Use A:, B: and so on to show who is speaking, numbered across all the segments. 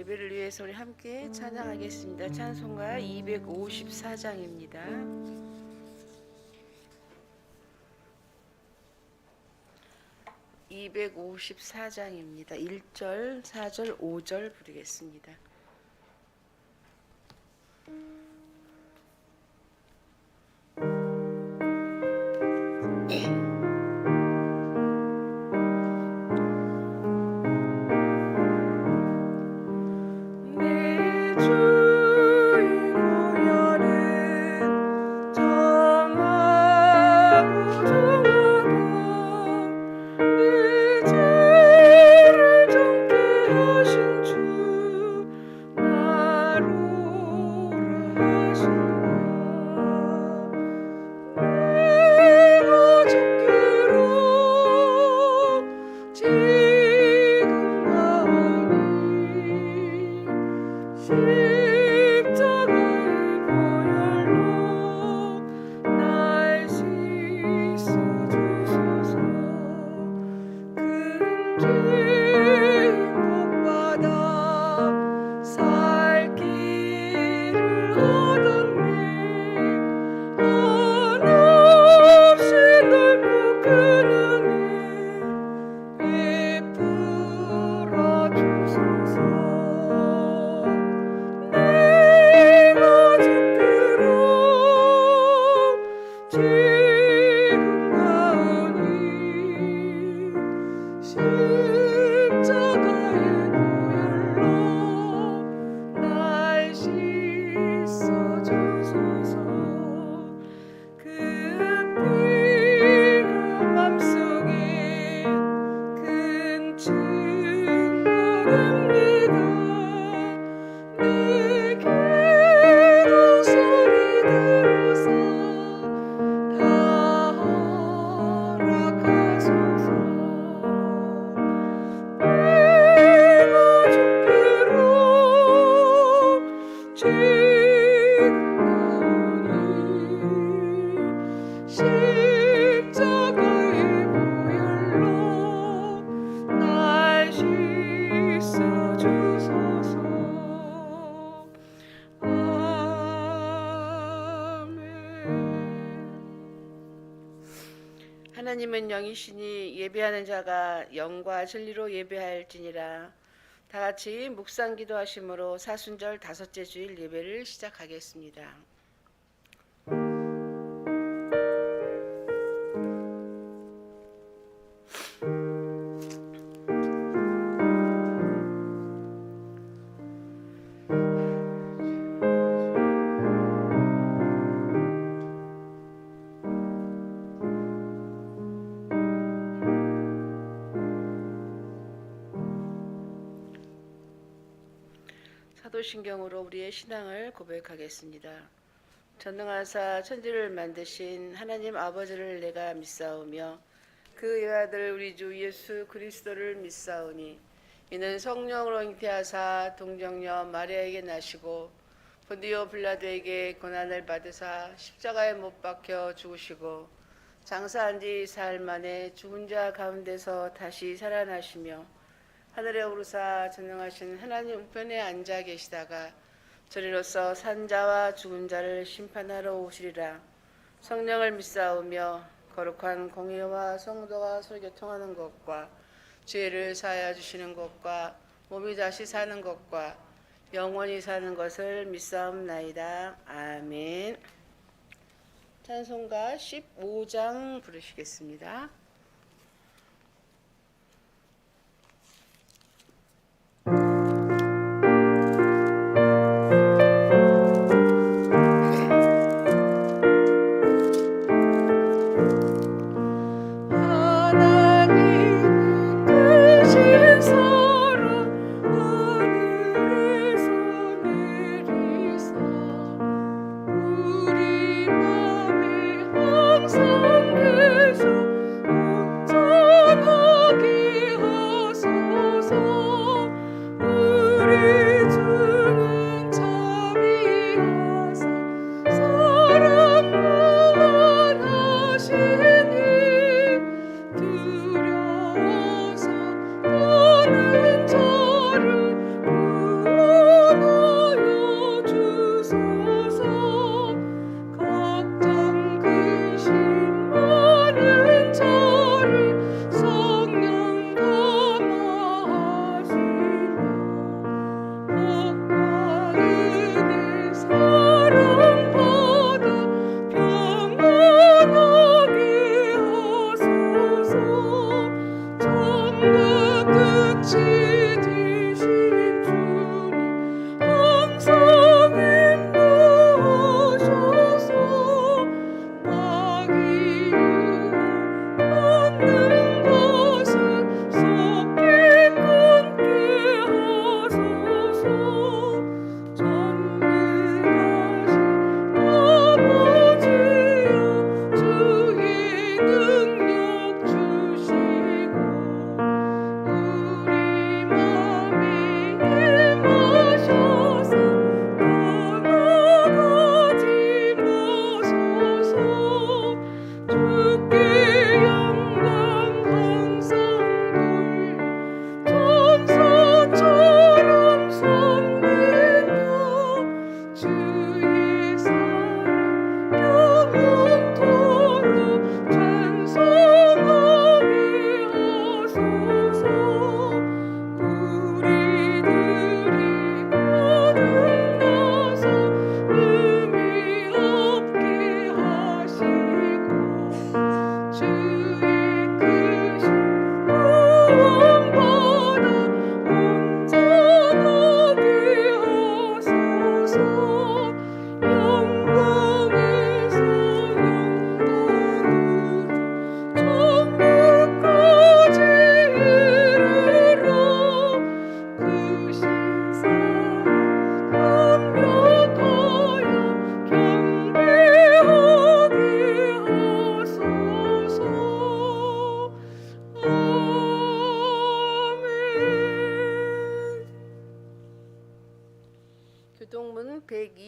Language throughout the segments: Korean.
A: 예배를 위해서 우리 함께 찬양하겠습니다. 찬송가 254장입니다. 254장입니다. 1절, 4절, 5절 부르겠습니다. 하나님은 영이시니 예배하는 자가 영과 진리로 예배할지니라. 다 같이 묵상 기도하심으로 사순절 다섯째 주일 예배를 시작하겠습니다. 사도신경으로 우리의 신앙을 고백하겠습니다. 전능하사 천지를 만드신 하나님 아버지를 내가 믿사오며 그 외아들 우리 주 예수 그리스도를 믿사오니 이는 성령으로 잉태하사 동정녀 마리아에게 나시고 본디오 빌라도에게 고난을 받으사 십자가에 못 박혀 죽으시고 장사한 지 사흘 만에 죽은 자 가운데서 다시 살아나시며 하늘에 오르사 전능하신 하나님 우편에 앉아 계시다가 저리로서 산 자와 죽은 자를 심판하러 오시리라. 성령을 믿사오며 거룩한 공의와 성도가 서로 교통하는 것과 죄를 사하여 주시는 것과 몸이 다시 사는 것과 영원히 사는 것을 믿사옵나이다. 아멘. 찬송가 15장 부르시겠습니다.
B: 우리 맘에 항상 계속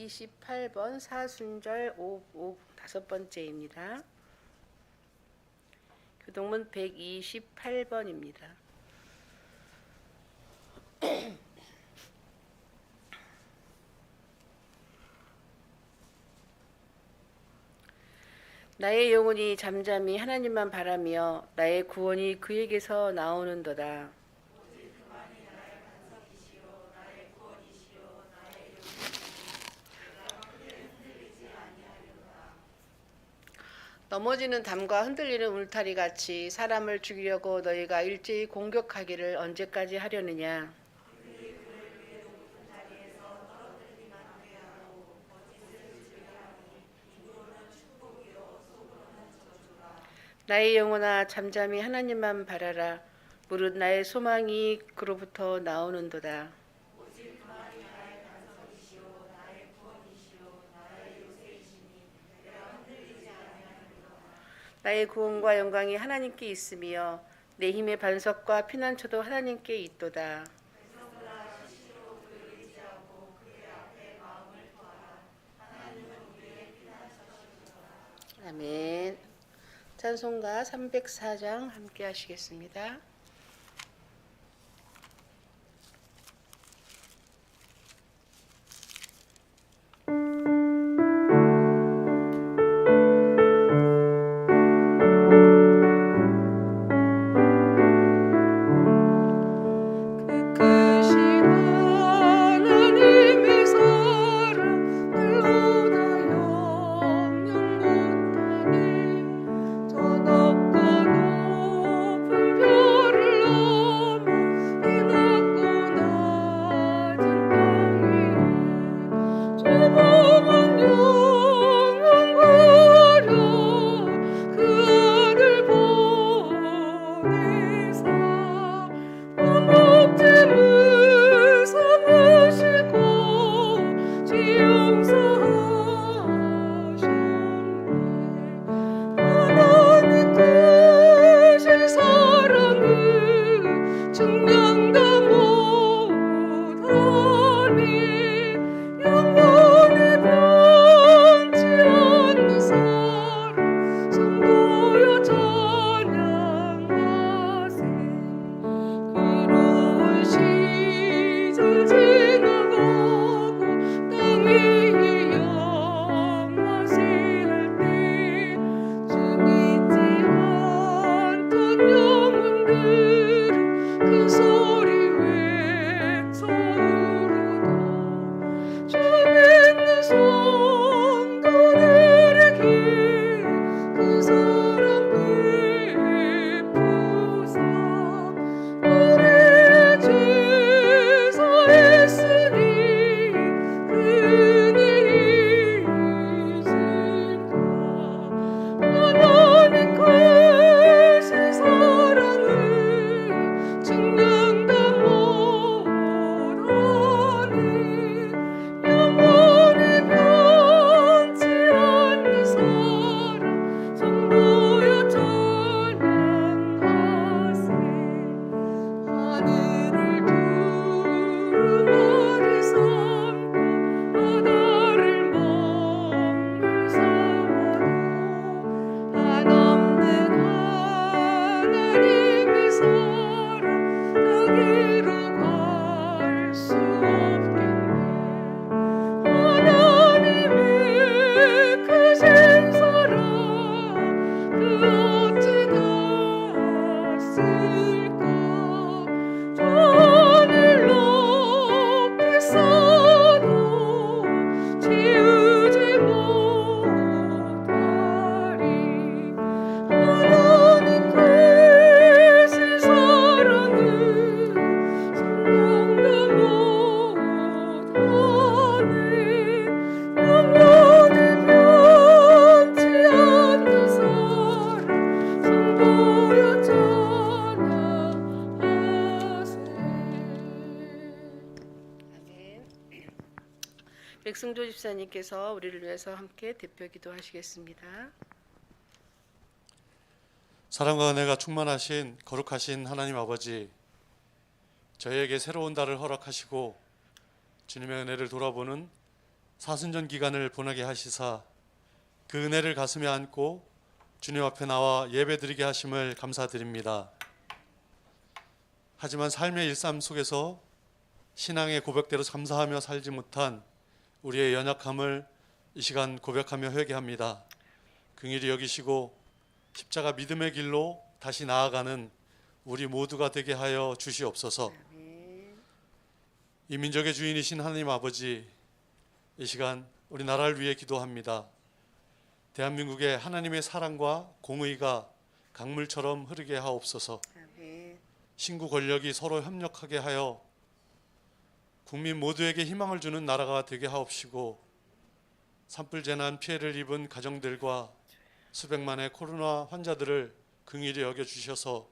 A: 128번 사순절 5번째입니다. 교동문 128번입니다. 나의 영혼이 잠잠히 하나님만 바라며 나의 구원이 그에게서 나오는도다. 넘어지는 담과 흔들리는 울타리 같이 사람을 죽이려고 너희가 일제히 공격하기를 언제까지 하려느냐. 나의 영혼아 잠잠히 하나님만 바라라. 무릇 나의 소망이 그로부터 나오는도다. 나의 구원과 영광이 하나님께 있으며 내 힘의 반석과 피난처도 하나님께 있도다. 아멘. 찬송가 304장 함께 하시겠습니다. 백승조 집사님께서 우리를 위해서 함께 대표 기도하시겠습니다.
B: 사랑과 은혜가 충만하신 거룩하신 하나님 아버지, 저희에게 새로운 달을 허락하시고 주님의 은혜를 돌아보는 사순전 기간을 보내게 하시사 그 은혜를 가슴에 안고 주님 앞에 나와 예배드리게 하심을 감사드립니다. 하지만 삶의 일상 속에서 신앙의 고백대로 감사하며 살지 못한 우리의 연약함을 이 시간 고백하며 회개합니다. 긍휼히 여기시고 십자가 믿음의 길로 다시 나아가는 우리 모두가 되게 하여 주시옵소서.
A: 아멘.
B: 이 민족의 주인이신 하나님 아버지, 이 시간 우리 나라를 위해 기도합니다. 대한민국의 하나님의 사랑과 공의가 강물처럼 흐르게 하옵소서.
A: 아멘.
B: 신구 권력이 서로 협력하게 하여 국민 모두에게 희망을 주는 나라가 되게 하옵시고, 산불 재난 피해를 입은 가정들과 수백만의 코로나 환자들을 긍휼히 여겨 주셔서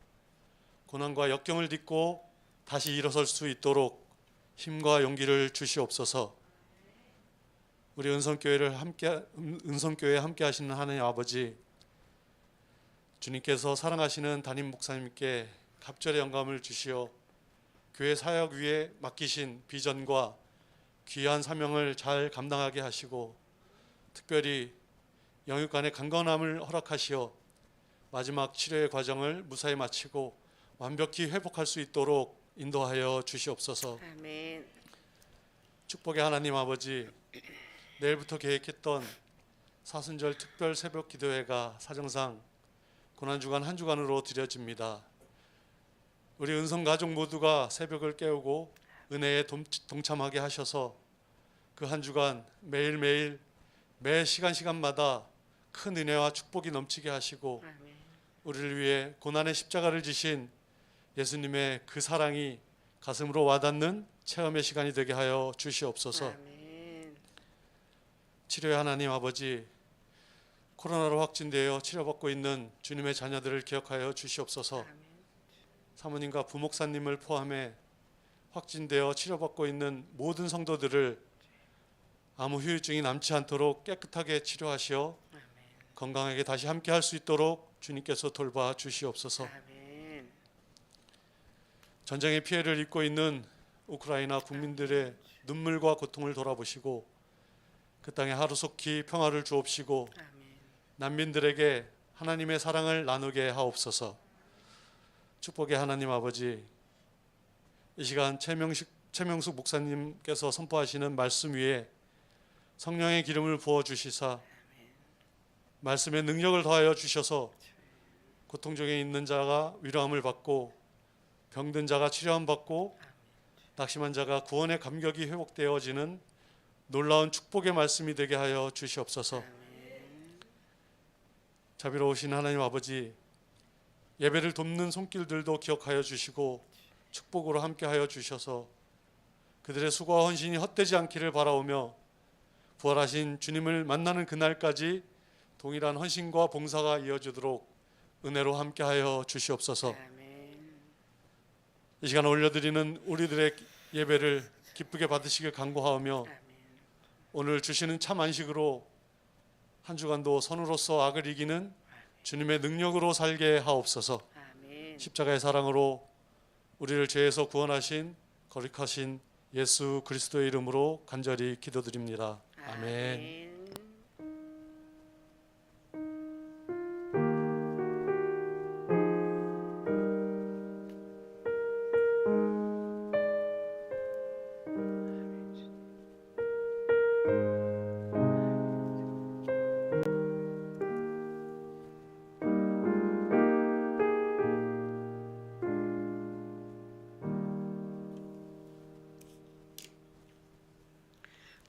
B: 고난과 역경을 딛고 다시 일어설 수 있도록 힘과 용기를 주시옵소서. 우리 은성교회에 함께 하시는 하나님 아버지, 주님께서 사랑하시는 담임 목사님께 갑절의 영감을 주시어 교회 사역 위에 맡기신 비전과 귀한 사명을 잘 감당하게 하시고, 특별히 영육간의 강건함을 허락하시어 마지막 치료의 과정을 무사히 마치고 완벽히 회복할 수 있도록 인도하여 주시옵소서.
A: 아멘.
B: 축복의 하나님 아버지, 내일부터 계획했던 사순절 특별 새벽 기도회가 사정상 고난주간 한 주간으로 드려집니다. 우리 은성 가족 모두가 새벽을 깨우고 은혜에 동참하게 하셔서 그 한 주간 매일매일 매 시간마다 큰 은혜와 축복이 넘치게 하시고,
A: 아멘.
B: 우리를 위해 고난의 십자가를 지신 예수님의 그 사랑이 가슴으로 와닿는 체험의 시간이 되게 하여 주시옵소서.
A: 아멘.
B: 치료의 하나님 아버지, 코로나로 확진되어 치료받고 있는 주님의 자녀들을 기억하여 주시옵소서.
A: 아멘.
B: 사모님과 부목사님을 포함해 확진되어 치료받고 있는 모든 성도들을 아무 후유증이 남지 않도록 깨끗하게 치료하시어
A: 아멘.
B: 건강하게 다시 함께 할 수 있도록 주님께서 돌봐 주시옵소서.
A: 아멘.
B: 전쟁의 피해를 입고 있는 우크라이나 국민들의 눈물과 고통을 돌아보시고 그 땅에 하루속히 평화를 주옵시고,
A: 아멘.
B: 난민들에게 하나님의 사랑을 나누게 하옵소서. 축복의 하나님 아버지, 이 시간 최명숙 목사님께서 선포하시는 말씀 위에 성령의 기름을 부어 주시사 말씀의 능력을 더하여 주셔서 고통 중에 있는 자가 위로함을 받고, 병든 자가 치료함 받고, 낙심한 자가 구원의 감격이 회복되어지는 놀라운 축복의 말씀이 되게 하여 주시옵소서. 자비로우신 하나님 아버지, 예배를 돕는 손길들도 기억하여 주시고 축복으로 함께하여 주셔서 그들의 수고와 헌신이 헛되지 않기를 바라오며, 부활하신 주님을 만나는 그날까지 동일한 헌신과 봉사가 이어지도록 은혜로 함께하여 주시옵소서.
A: 아멘.
B: 이 시간 올려드리는 우리들의 예배를 기쁘게 받으시길 간구하오며,
A: 아멘.
B: 오늘 주시는 참 안식으로 한 주간도 선으로서 악을 이기는 주님의 능력으로 살게 하옵소서.
A: 아멘.
B: 십자가의 사랑으로 우리를 죄에서 구원하신 거룩하신 예수 그리스도의 이름으로 간절히 기도드립니다. 아멘.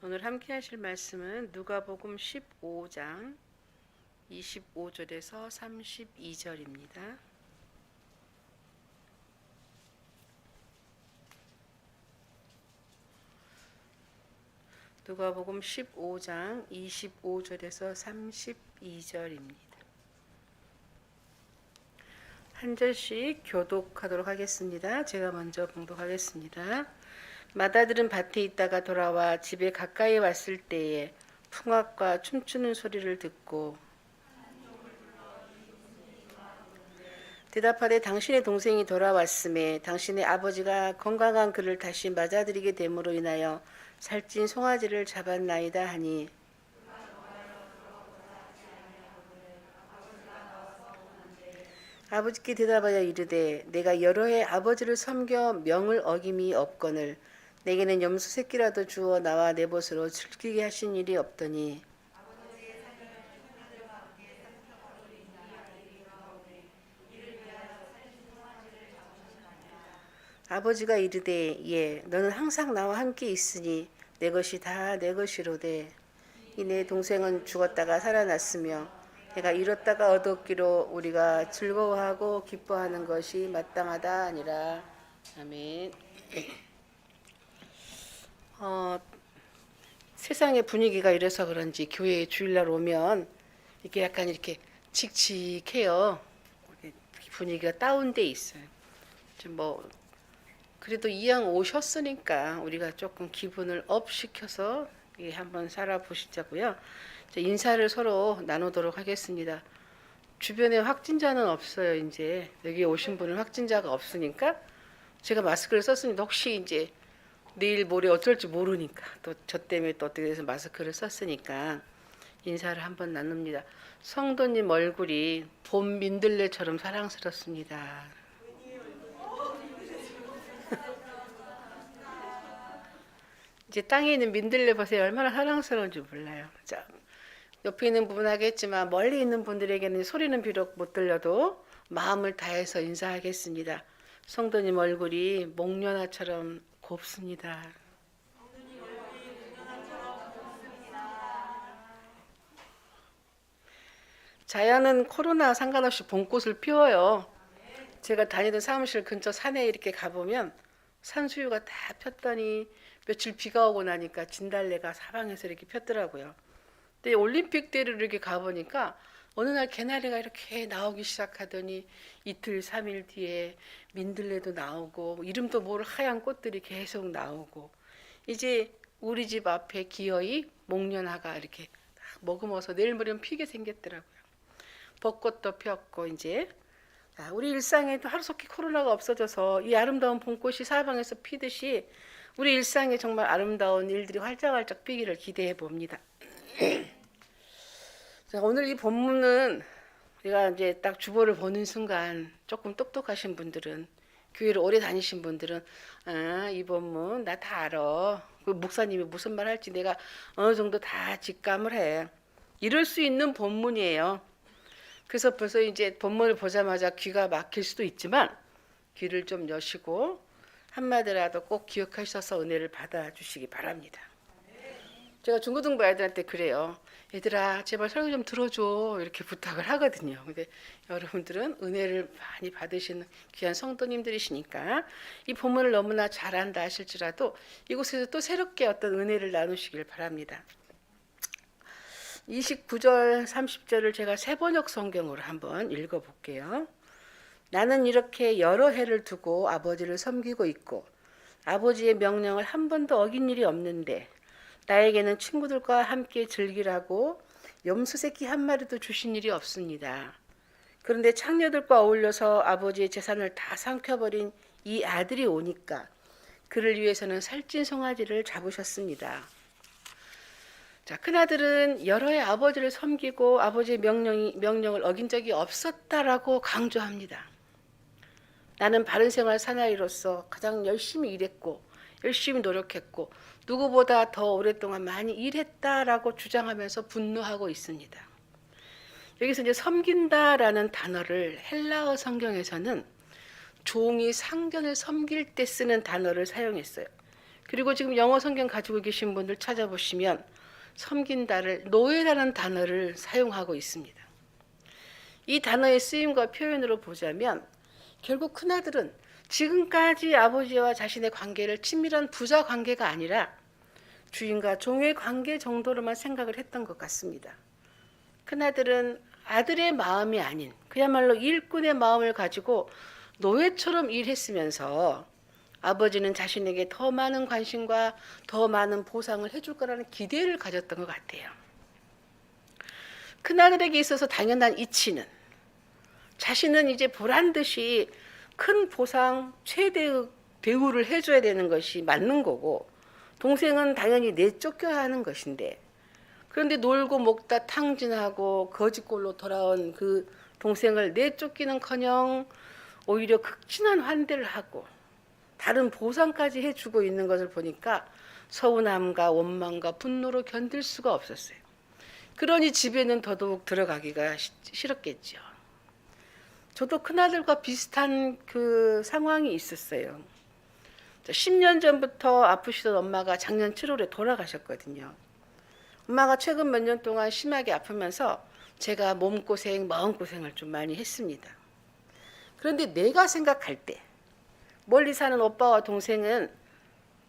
A: 오늘 함께 하실 말씀은 누가복음 15장 25절에서 32절입니다. 누가복음 15장 25절에서 32절입니다. 한 절씩 교독하도록 하겠습니다. 제가 먼저 봉독하겠습니다. 마다들은 밭에 있다가 돌아와 집에 가까이 왔을 때에 풍악과 춤추는 소리를 듣고 대답하되 당신의 동생이 돌아왔음에 당신의 아버지가 건강한 그를 다시 맞아들이게 됨으로 인하여 살찐 송아지를 잡았나이다 하니 아버지께 대답하여 이르되 내가 여러 해 아버지를 섬겨 명을 어김이 없거늘 내게는 염소 새끼라도 주어 나와 내 벗으로 즐기게 하신 일이 없더니 아버지가 이르되 예 너는 항상 나와 함께 있으니 내 것이 다 내 것이로되 이 내 동생은 죽었다가 살아났으며 내가 잃었다가 얻었기로 우리가 즐거워하고 기뻐하는 것이 마땅하다 아니라. 아멘. 세상의 분위기가 이래서 그런지 교회에 주일날 오면 이렇게 약간 이렇게 칙칙해요. 분위기가 다운돼 있어요. 뭐 그래도 이왕 오셨으니까 우리가 조금 기분을 업 시켜서 한번 살아보시자고요. 인사를 서로 나누도록 하겠습니다. 주변에 확진자는 없어요. 이제 여기 오신 분은 확진자가 없으니까 제가 마스크를 썼습니다. 혹시 이제 내일 모레 어쩔지 모르니까 또 저 때문에 또 어떻게 돼서 마스크를 썼으니까 인사를 한번 나눕니다. 성도님 얼굴이 봄 민들레처럼 사랑스럽습니다. 이제 땅에 있는 민들레 보세요. 얼마나 사랑스러운지 몰라요. 자, 옆에 있는 분은 하겠지만 멀리 있는 분들에게는 소리는 비록 못 들려도 마음을 다해서 인사하겠습니다. 성도님 얼굴이 목련화처럼 곱습니다. 자연은 코로나 상관없이 봄꽃을 피워요. 제가 다니던 사무실 근처 산에 이렇게 가보면 산수유가 다 폈더니 며칠 비가 오고 나니까 진달래가 사방에서 이렇게 폈더라고요. 근데 올림픽 때를 이렇게 가보니까 어느 날 개나리가 이렇게 나오기 시작하더니 이틀, 3일 뒤에 민들레도 나오고 이름도 모를 하얀 꽃들이 계속 나오고 이제 우리 집 앞에 기어이 목련화가 이렇게 머금어서 내일 모레면 피게 생겼더라고요. 벚꽃도 폈고 이제 우리 일상에도 하루속히 코로나가 없어져서 이 아름다운 봄꽃이 사방에서 피듯이 우리 일상에 정말 아름다운 일들이 활짝활짝 피기를 기대해 봅니다. 자, 오늘 이 본문은 우리가 이제 딱 주보를 보는 순간 조금 똑똑하신 분들은 교회를 오래 다니신 분들은 이 본문 나 다 알아. 그 목사님이 무슨 말 할지 내가 어느 정도 다 직감을 해. 이럴 수 있는 본문이에요. 그래서 벌써 이제 본문을 보자마자 귀가 막힐 수도 있지만 귀를 좀 여시고 한마디라도 꼭 기억하셔서 은혜를 받아주시기 바랍니다. 제가 중고등부 아이들한테 그래요. 얘들아 제발 설교 좀 들어줘 이렇게 부탁을 하거든요. 근데 여러분들은 은혜를 많이 받으시는 귀한 성도님들이시니까 이 본문을 너무나 잘한다 하실지라도 이곳에서 또 새롭게 어떤 은혜를 나누시길 바랍니다. 29절 30절을 제가 새번역 성경으로 한번 읽어볼게요. 나는 이렇게 여러 해를 두고 아버지를 섬기고 있고 아버지의 명령을 한 번도 어긴 일이 없는데 나에게는 친구들과 함께 즐기라고 염소 새끼 한 마리도 주신 일이 없습니다. 그런데 창녀들과 어울려서 아버지의 재산을 다 삼켜버린 이 아들이 오니까 그를 위해서는 살찐 송아지를 잡으셨습니다. 자, 큰아들은 여러 해 아버지를 섬기고 아버지의 명령을 어긴 적이 없었다라고 강조합니다. 나는 바른 생활 사나이로서 가장 열심히 일했고 열심히 노력했고 누구보다 더 오랫동안 많이 일했다라고 주장하면서 분노하고 있습니다. 여기서 이제 섬긴다라는 단어를 헬라어 성경에서는 종이 상견을 섬길 때 쓰는 단어를 사용했어요. 그리고 지금 영어 성경 가지고 계신 분들 찾아보시면 섬긴다를 노예라는 단어를 사용하고 있습니다. 이 단어의 쓰임과 표현으로 보자면 결국 큰아들은 지금까지 아버지와 자신의 관계를 친밀한 부자 관계가 아니라 주인과 종의 관계 정도로만 생각을 했던 것 같습니다. 큰아들은 아들의 마음이 아닌 그야말로 일꾼의 마음을 가지고 노예처럼 일했으면서 아버지는 자신에게 더 많은 관심과 더 많은 보상을 해줄 거라는 기대를 가졌던 것 같아요. 큰아들에게 있어서 당연한 이치는 자신은 이제 보란 듯이 큰 보상 최대의 대우를 해줘야 되는 것이 맞는 거고, 동생은 당연히 내쫓겨야 하는 것인데, 그런데 놀고 먹다 탕진하고 거지꼴로 돌아온 그 동생을 내쫓기는커녕 오히려 극진한 환대를 하고 다른 보상까지 해주고 있는 것을 보니까 서운함과 원망과 분노로 견딜 수가 없었어요. 그러니 집에는 더더욱 들어가기가 싫었겠죠. 저도 큰아들과 비슷한 그 상황이 있었어요. 10년 전부터 아프시던 엄마가 작년 7월에 돌아가셨거든요. 엄마가 최근 몇 년 동안 심하게 아프면서 제가 몸고생, 마음고생을 좀 많이 했습니다. 그런데 내가 생각할 때 멀리 사는 오빠와 동생은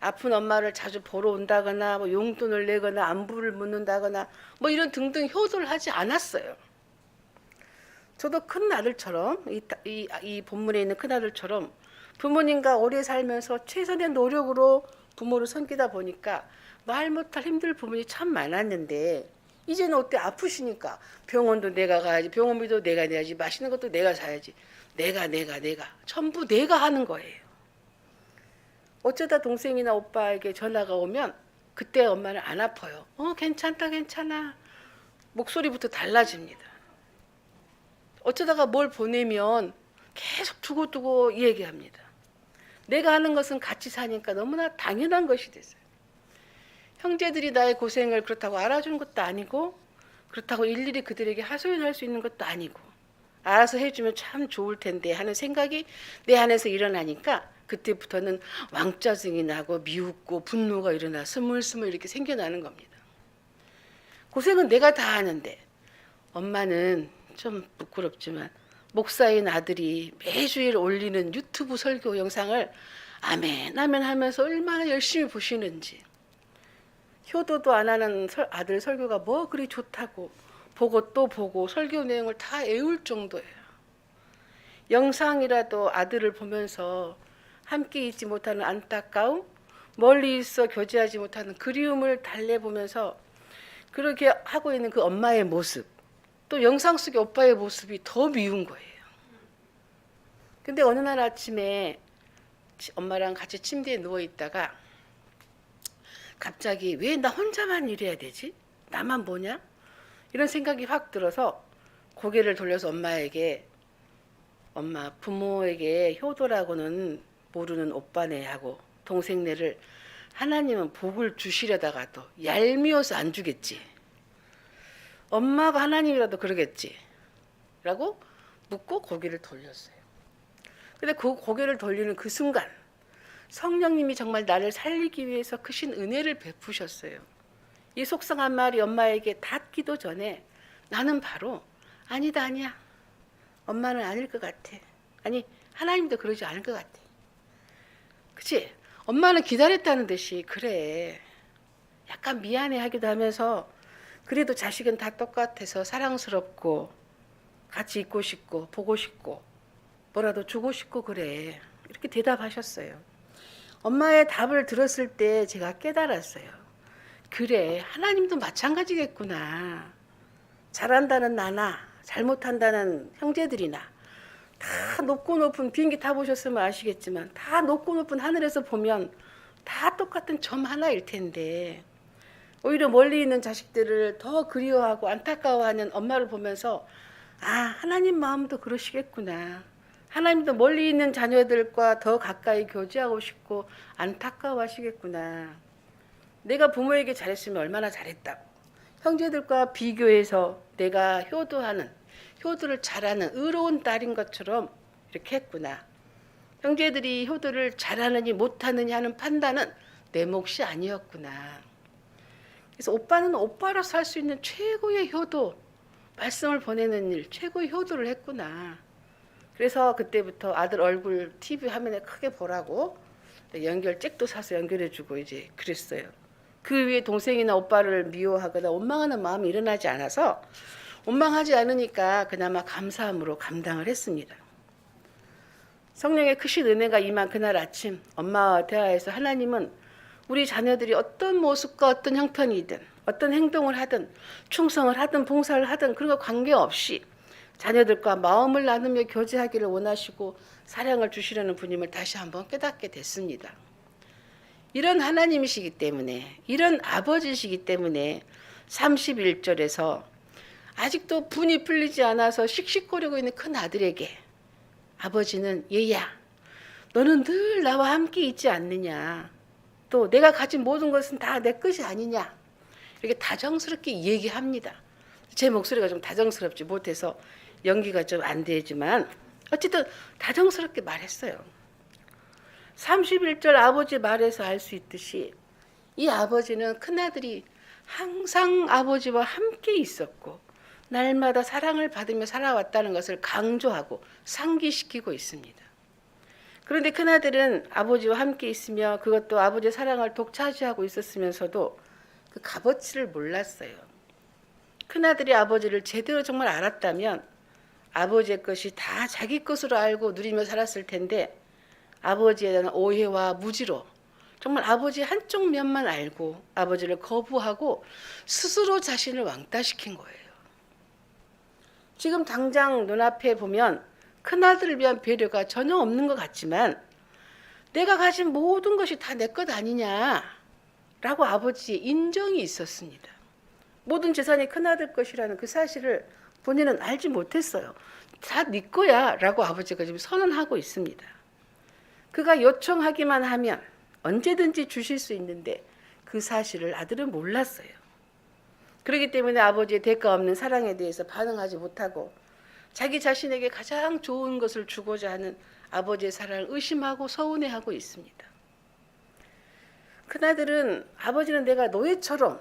A: 아픈 엄마를 자주 보러 온다거나 뭐 용돈을 내거나 안부를 묻는다거나 뭐 이런 등등 효도를 하지 않았어요. 저도 큰 아들처럼 이 본문에 있는 큰 아들처럼 부모님과 오래 살면서 최선의 노력으로 부모를 섬기다 보니까 말 못할 힘들 부분이 참 많았는데 이제는 어때? 아프시니까 병원도 내가 가야지, 병원비도 내가 내야지, 맛있는 것도 내가 사야지, 내가 전부 내가 하는 거예요. 어쩌다 동생이나 오빠에게 전화가 오면 그때 엄마는 안 아파요. 괜찮다 괜찮아 목소리부터 달라집니다. 어쩌다가 뭘 보내면 계속 두고두고 얘기합니다. 내가 하는 것은 같이 사니까 너무나 당연한 것이 됐어요. 형제들이 나의 고생을 그렇다고 알아주는 것도 아니고 그렇다고 일일이 그들에게 하소연할 수 있는 것도 아니고 알아서 해주면 참 좋을 텐데 하는 생각이 내 안에서 일어나니까 그때부터는 왕짜증이 나고 미웃고 분노가 일어나 스물스물 이렇게 생겨나는 겁니다. 고생은 내가 다 하는데 엄마는 좀 부끄럽지만 목사인 아들이 매주일 올리는 유튜브 설교 영상을 아멘 아멘 하면서 얼마나 열심히 보시는지, 효도도 안 하는 아들 설교가 뭐 그리 좋다고 보고 또 보고 설교 내용을 다 외울 정도예요. 영상이라도 아들을 보면서 함께 있지 못하는 안타까움, 멀리 있어 교제하지 못하는 그리움을 달래보면서 그렇게 하고 있는 그 엄마의 모습, 또 영상 속의 오빠의 모습이 더 미운 거예요. 근데 어느 날 아침에 엄마랑 같이 침대에 누워 있다가 갑자기 왜 나 혼자만 이래야 되지? 나만 뭐냐? 이런 생각이 확 들어서 고개를 돌려서 엄마에게, 엄마 부모에게 효도라고는 모르는 오빠네 하고 동생네를 하나님은 복을 주시려다가도 얄미워서 안 주겠지. 엄마가 하나님이라도 그러겠지. 라고 묻고 고개를 돌렸어요. 근데 그 고개를 돌리는 그 순간 성령님이 정말 나를 살리기 위해서 크신 은혜를 베푸셨어요. 이 속상한 말이 엄마에게 닿기도 전에 나는 바로 아니다 아니야. 엄마는 아닐 것 같아. 아니 하나님도 그러지 않을 것 같아. 그치? 엄마는 기다렸다는 듯이 그래. 약간 미안해하기도 하면서 그래도 자식은 다 똑같아서 사랑스럽고 같이 있고 싶고 보고 싶고 뭐라도 주고 싶고 그래. 이렇게 대답하셨어요. 엄마의 답을 들었을 때 제가 깨달았어요. 그래, 하나님도 마찬가지겠구나. 잘한다는 나나 잘못한다는 형제들이나 다 높고 높은 비행기 타보셨으면 아시겠지만 다 높고 높은 하늘에서 보면 다 똑같은 점 하나일 텐데 오히려 멀리 있는 자식들을 더 그리워하고 안타까워하는 엄마를 보면서 아, 하나님 마음도 그러시겠구나. 하나님도 멀리 있는 자녀들과 더 가까이 교제하고 싶고 안타까워하시겠구나. 내가 부모에게 잘했으면 얼마나 잘했다고. 형제들과 비교해서 내가 효도를 잘하는 의로운 딸인 것처럼 이렇게 했구나. 형제들이 효도를 잘하느니 못하느니 하는 판단은 내 몫이 아니었구나. 그래서 오빠는 오빠로서 할 수 있는 최고의 효도, 말씀을 보내는 일, 최고의 효도를 했구나. 그래서 그때부터 아들 얼굴 TV 화면에 크게 보라고 연결잭도 사서 연결해주고 이제 그랬어요. 그 위에 동생이나 오빠를 미워하거나 원망하는 마음이 일어나지 않아서 원망하지 않으니까 그나마 감사함으로 감당을 했습니다. 성령의 크신 은혜가 임한 그날 아침 엄마와 대화에서 하나님은 우리 자녀들이 어떤 모습과 어떤 형편이든 어떤 행동을 하든 충성을 하든 봉사를 하든 그런 거 관계없이 자녀들과 마음을 나누며 교제하기를 원하시고 사랑을 주시려는 분임을 다시 한번 깨닫게 됐습니다. 이런 하나님이시기 때문에, 이런 아버지시기 때문에 31절에서 아직도 분이 풀리지 않아서 씩씩거리고 있는 큰 아들에게 아버지는 얘야, 너는 늘 나와 함께 있지 않느냐. 또 내가 가진 모든 것은 다 내 것이 아니냐. 이렇게 다정스럽게 얘기합니다. 제 목소리가 좀 다정스럽지 못해서 연기가 좀 안 되지만 어쨌든 다정스럽게 말했어요. 31절 아버지 말에서 알 수 있듯이 이 아버지는 큰아들이 항상 아버지와 함께 있었고 날마다 사랑을 받으며 살아왔다는 것을 강조하고 상기시키고 있습니다. 그런데 큰아들은 아버지와 함께 있으며 그것도 아버지의 사랑을 독차지하고 있었으면서도 그 값어치를 몰랐어요. 큰아들이 아버지를 제대로 정말 알았다면 아버지의 것이 다 자기 것으로 알고 누리며 살았을 텐데 아버지에 대한 오해와 무지로 정말 아버지의 한쪽 면만 알고 아버지를 거부하고 스스로 자신을 왕따시킨 거예요. 지금 당장 눈앞에 보면 큰아들을 위한 배려가 전혀 없는 것 같지만 내가 가진 모든 것이 다 내 것 아니냐라고 아버지의 인정이 있었습니다. 모든 재산이 큰아들 것이라는 그 사실을 본인은 알지 못했어요. 다 네 거야 라고 아버지가 지금 선언하고 있습니다. 그가 요청하기만 하면 언제든지 주실 수 있는데 그 사실을 아들은 몰랐어요. 그렇기 때문에 아버지의 대가 없는 사랑에 대해서 반응하지 못하고 자기 자신에게 가장 좋은 것을 주고자 하는 아버지의 사랑을 의심하고 서운해하고 있습니다. 큰아들은 아버지는 내가 노예처럼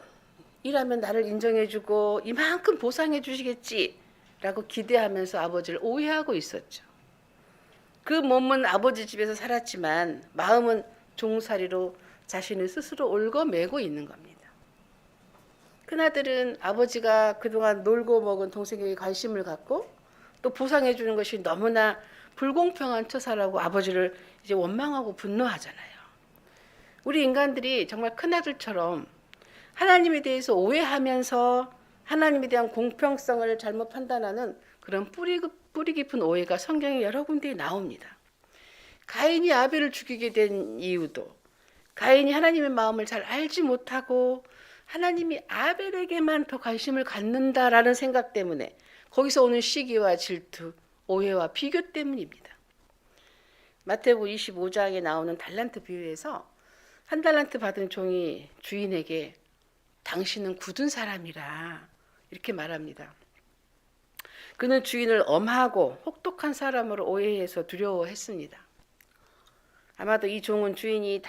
A: 일하면 나를 인정해주고 이만큼 보상해 주시겠지라고 기대하면서 아버지를 오해하고 있었죠. 그 몸은 아버지 집에서 살았지만 마음은 종살이로 자신을 스스로 얽어매고 있는 겁니다. 큰아들은 아버지가 그동안 놀고 먹은 동생에게 관심을 갖고 또 보상해 주는 것이 너무나 불공평한 처사라고 아버지를 이제 원망하고 분노하잖아요. 우리 인간들이 정말 큰아들처럼 하나님에 대해서 오해하면서 하나님에 대한 공평성을 잘못 판단하는 그런 뿌리 깊은 오해가 성경에 여러 군데에 나옵니다. 가인이 아벨을 죽이게 된 이유도 가인이 하나님의 마음을 잘 알지 못하고 하나님이 아벨에게만 더 관심을 갖는다라는 생각 때문에 거기서 오는 시기와 질투, 오해와 비교 때문입니다. 마태복음 25장에 나오는 달란트 비유에서 한 달란트 받은 종이 주인에게 당신은 굳은 사람이라 이렇게 말합니다. 그는 주인을 엄하고 혹독한 사람으로 오해해서 두려워했습니다. 아마도 이 종은 주인이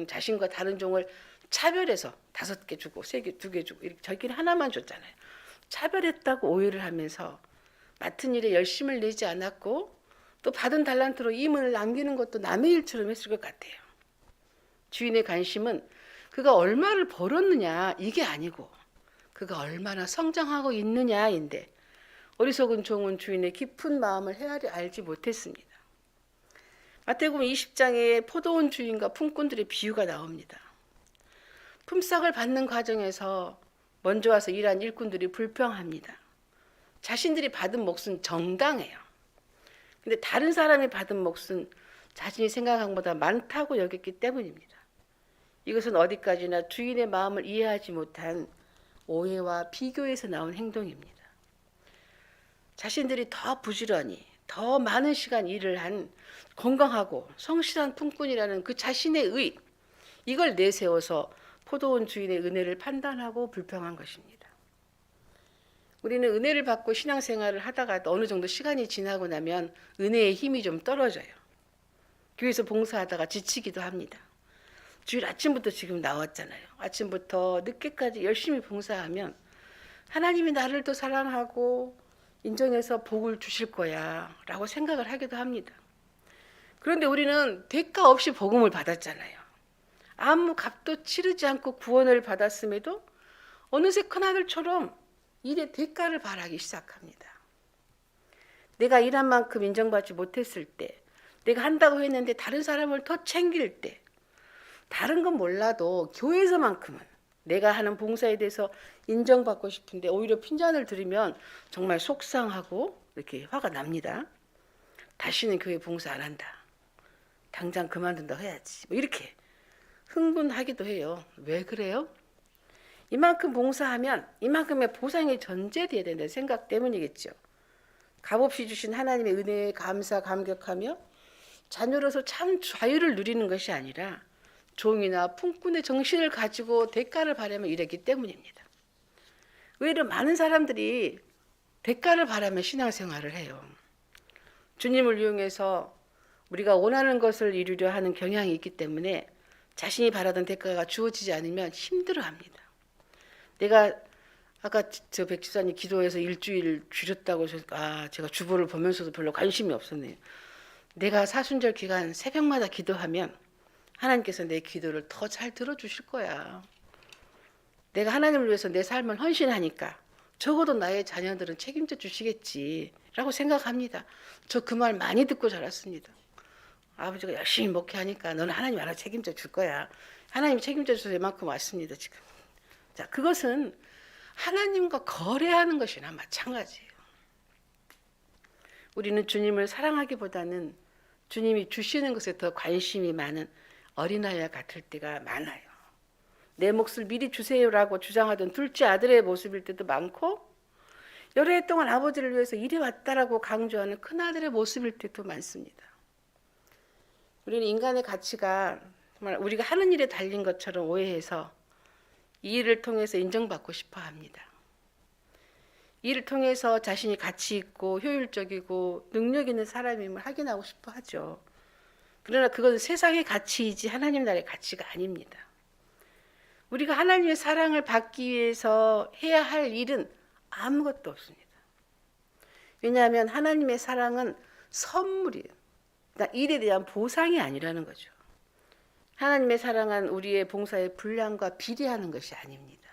A: 자신과 다른 종을 차별해서 5개 주고 3개, 2개 주고 이렇게 저기는 하나만 줬잖아요. 차별했다고 오해를 하면서 맡은 일에 열심을 내지 않았고 또 받은 달란트로 이문을 남기는 것도 남의 일처럼 했을 것 같아요. 주인의 관심은 그가 얼마를 벌었느냐 이게 아니고 그가 얼마나 성장하고 있느냐인데 어리석은 종은 주인의 깊은 마음을 헤아려 알지 못했습니다. 마태복음 20장에 포도원 주인과 품꾼들의 비유가 나옵니다. 품삯을 받는 과정에서 먼저 와서 일한 일꾼들이 불평합니다. 자신들이 받은 몫은 정당해요. 근데 다른 사람이 받은 몫은 자신이 생각한 것보다 많다고 여겼기 때문입니다. 이것은 어디까지나 주인의 마음을 이해하지 못한 오해와 비교에서 나온 행동입니다. 자신들이 더 부지런히 더 많은 시간 일을 한 건강하고 성실한 품꾼이라는 그 자신의 의, 이걸 내세워서 포도원 주인의 은혜를 판단하고 불평한 것입니다. 우리는 은혜를 받고 신앙생활을 하다가 어느 정도 시간이 지나고 나면 은혜의 힘이 좀 떨어져요. 교회에서 봉사하다가 지치기도 합니다. 주일 아침부터 지금 나왔잖아요. 아침부터 늦게까지 열심히 봉사하면 하나님이 나를 더 사랑하고 인정해서 복을 주실 거야 라고 생각을 하기도 합니다. 그런데 우리는 대가 없이 복음을 받았잖아요. 아무 값도 치르지 않고 구원을 받았음에도 어느새 큰아들처럼 일의 대가를 바라기 시작합니다. 내가 일한 만큼 인정받지 못했을 때, 내가 한다고 했는데 다른 사람을 더 챙길 때, 다른 건 몰라도 교회에서만큼은 내가 하는 봉사에 대해서 인정받고 싶은데 오히려 핀잔을 들으면 정말 속상하고 이렇게 화가 납니다. 다시는 교회 봉사 안 한다. 당장 그만둔다 해야지. 뭐 이렇게 흥분하기도 해요. 왜 그래요? 이만큼 봉사하면 이만큼의 보상이 전제돼야 된다는 생각 때문이겠죠. 값없이 주신 하나님의 은혜에 감사 감격하며 자녀로서 참 자유를 누리는 것이 아니라 종이나 품꾼의 정신을 가지고 대가를 바라며 일했기 때문입니다. 의외로 많은 사람들이 대가를 바라며 신앙생활을 해요. 주님을 이용해서 우리가 원하는 것을 이루려 하는 경향이 있기 때문에 자신이 바라던 대가가 주어지지 않으면 힘들어합니다. 내가 아까 저 백지사님 기도해서 일주일 줄였다고 해서 제가 주보를 보면서도 별로 관심이 없었네요. 내가 사순절 기간 새벽마다 기도하면 하나님께서 내 기도를 더 잘 들어주실 거야. 내가 하나님을 위해서 내 삶을 헌신하니까 적어도 나의 자녀들은 책임져 주시겠지라고 생각합니다. 저 그 말 많이 듣고 자랐습니다. 아버지가 열심히 목회하니까 너는 하나님 알아 책임져 줄 거야. 하나님이 책임져 주셔서 이만큼 왔습니다 지금. 자, 그것은 하나님과 거래하는 것이나 마찬가지예요. 우리는 주님을 사랑하기보다는 주님이 주시는 것에 더 관심이 많은 어린아이와 같을 때가 많아요. 내 몫을 미리 주세요라고 주장하던 둘째 아들의 모습일 때도 많고 여러 해 동안 아버지를 위해서 일해왔다라고 강조하는 큰아들의 모습일 때도 많습니다. 우리는 인간의 가치가 정말 우리가 하는 일에 달린 것처럼 오해해서 이 일을 통해서 인정받고 싶어 합니다. 이 일을 통해서 자신이 가치 있고 효율적이고 능력 있는 사람임을 확인하고 싶어 하죠. 그러나 그것은 세상의 가치이지 하나님 나라의 가치가 아닙니다. 우리가 하나님의 사랑을 받기 위해서 해야 할 일은 아무것도 없습니다. 왜냐하면 하나님의 사랑은 선물이에요. 그러니까 일에 대한 보상이 아니라는 거죠. 하나님의 사랑은 우리의 봉사의 분량과 비례하는 것이 아닙니다.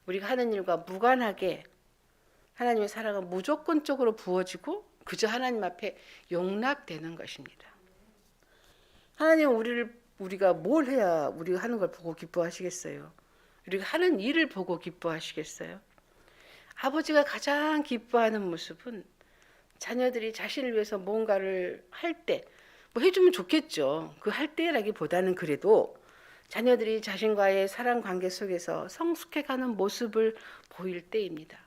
A: 우리가 하는 일과 무관하게 하나님의 사랑은 무조건적으로 부어지고 그저 하나님 앞에 용납되는 것입니다. 하나님은 우리가 뭘 해야 우리가 하는 걸 보고 기뻐하시겠어요? 우리가 하는 일을 보고 기뻐하시겠어요? 아버지가 가장 기뻐하는 모습은 자녀들이 자신을 위해서 뭔가를 할 때, 뭐 해주면 좋겠죠. 그 할 때라기보다는 그래도 자녀들이 자신과의 사랑 관계 속에서 성숙해가는 모습을 보일 때입니다.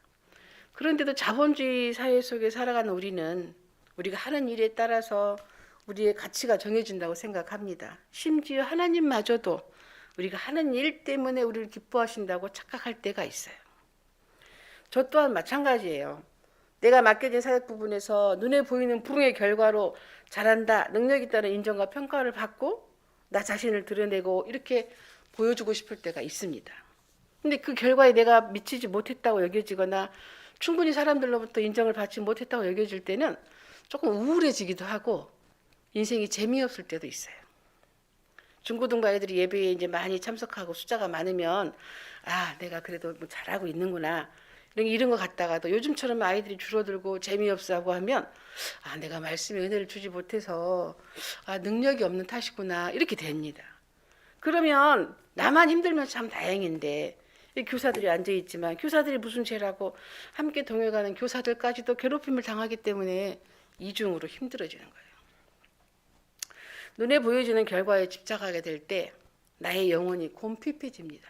A: 그런데도 자본주의 사회 속에 살아가는 우리는 우리가 하는 일에 따라서 우리의 가치가 정해진다고 생각합니다. 심지어 하나님마저도 우리가 하는 일 때문에 우리를 기뻐하신다고 착각할 때가 있어요. 저 또한 마찬가지예요. 내가 맡겨진 사역 부분에서 눈에 보이는 부흥의 결과로 잘한다, 능력 있다는 인정과 평가를 받고 나 자신을 드러내고 이렇게 보여주고 싶을 때가 있습니다. 근데 그 결과에 내가 미치지 못했다고 여겨지거나 충분히 사람들로부터 인정을 받지 못했다고 여겨질 때는 조금 우울해지기도 하고 인생이 재미없을 때도 있어요. 중고등부 아이들이 예배에 이제 많이 참석하고 숫자가 많으면 내가 그래도 뭐 잘하고 있는구나 이런 거 갖다가도 요즘처럼 아이들이 줄어들고 재미없어 하고 하면 내가 말씀에 은혜를 주지 못해서 능력이 없는 탓이구나 이렇게 됩니다. 그러면 나만 힘들면 참 다행인데 교사들이 앉아있지만 교사들이 무슨 죄라고 함께 동역하는 교사들까지도 괴롭힘을 당하기 때문에 이중으로 힘들어지는 거예요. 눈에 보여지는 결과에 집착하게 될 때 나의 영혼이 곰핍해집니다.